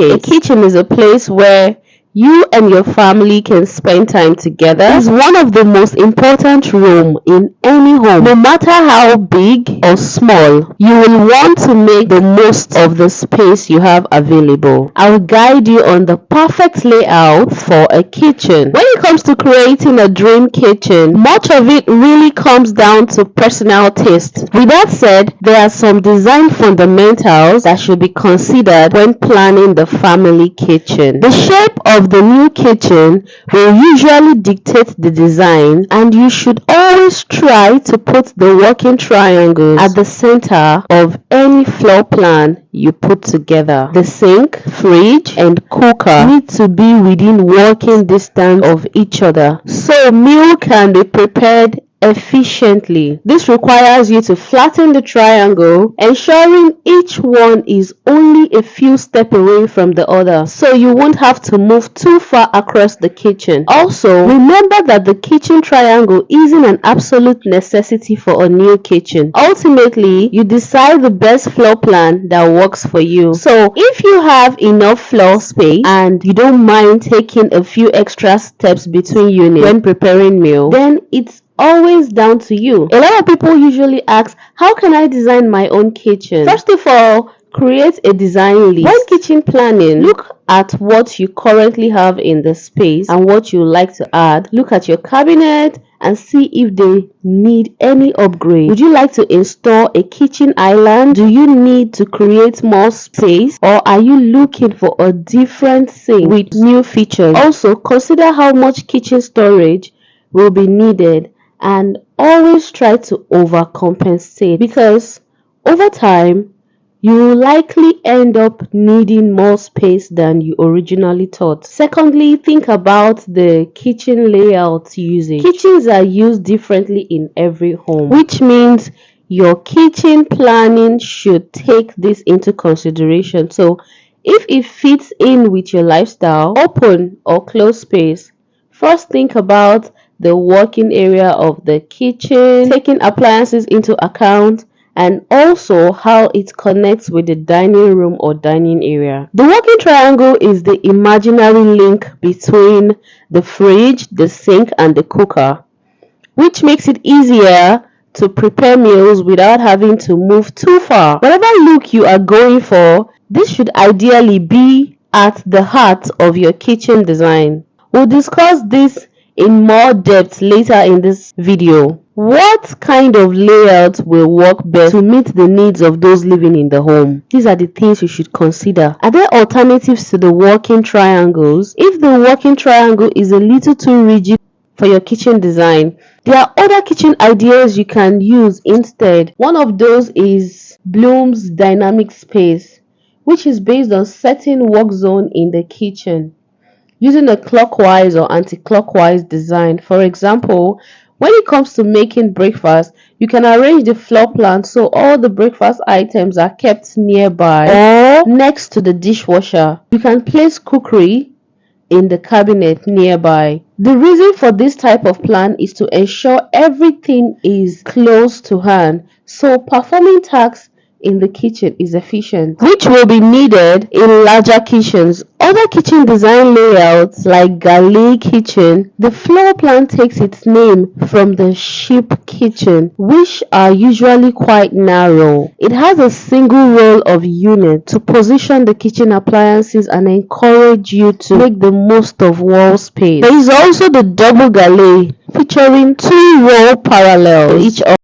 case, a kitchen is a place where you and your family can spend time together. It's one of the most important rooms in any home. No matter how big or small, you will want to make the most of the space you have available. I will guide you on the perfect layout for a kitchen. When it comes to creating a dream kitchen, much of it really comes down to personal taste. With that said, there are some design fundamentals that should be considered when planning the family kitchen. The shape of the new kitchen will usually dictate the design, and you should always try to put the working triangles at the center of any floor plan you put together. The sink, fridge, and cooker need to be within walking distance of each other so meal can be prepared efficiently. This requires you to flatten the triangle, ensuring each one is only a few steps away from the other, so you won't have to move too far across the kitchen. Also, remember that the kitchen triangle isn't an absolute necessity for a new kitchen. Ultimately, you decide the best floor plan that works for you. So, if you have enough floor space and you don't mind taking a few extra steps between units when preparing meal, then it's always down to you. A lot of people usually ask, how can I design my own kitchen? First of all, create a design list. When kitchen planning, look at what you currently have in the space and what you like to add. Look at your cabinet and see if they need any upgrade. Would you like to install a kitchen island? Do you need to create more space, or are you looking for a different sink with new features? Also, consider how much kitchen storage will be needed, and always try to overcompensate, because over time you will likely end up needing more space than you originally thought. Secondly, think about the kitchen layout usage. Kitchens are used differently in every home, which means your kitchen planning should take this into consideration. So if it fits in with your lifestyle, open or closed space, first think about the working area of the kitchen, taking appliances into account, and also how it connects with the dining room or dining area. The working triangle is the imaginary link between the fridge, the sink, and the cooker, which makes it easier to prepare meals without having to move too far. Whatever look you are going for, this should ideally be at the heart of your kitchen design. We'll discuss this in more depth later in this video. What kind of layout will work best to meet the needs of those living in the home? These are the things you should consider. Are there alternatives to the working triangles? If the working triangle is a little too rigid for your kitchen design, there are other kitchen ideas you can use instead. One of those is Bloom's dynamic space, which is based on setting work zone in the kitchen using a clockwise or anti-clockwise design. For example, when it comes to making breakfast, you can arrange the floor plan so all the breakfast items are kept nearby or next to the dishwasher. You can place cookery in the cabinet nearby. The reason for this type of plan is to ensure everything is close to hand, so performing tasks in the kitchen is efficient, which will be needed in larger kitchens. Other kitchen design layouts like galley kitchen, the floor plan takes its name from the ship kitchen, which are usually quite narrow. It has a single row of unit to position the kitchen appliances and encourage you to make the most of wall space. There is also the double galley featuring two rows parallel to each other.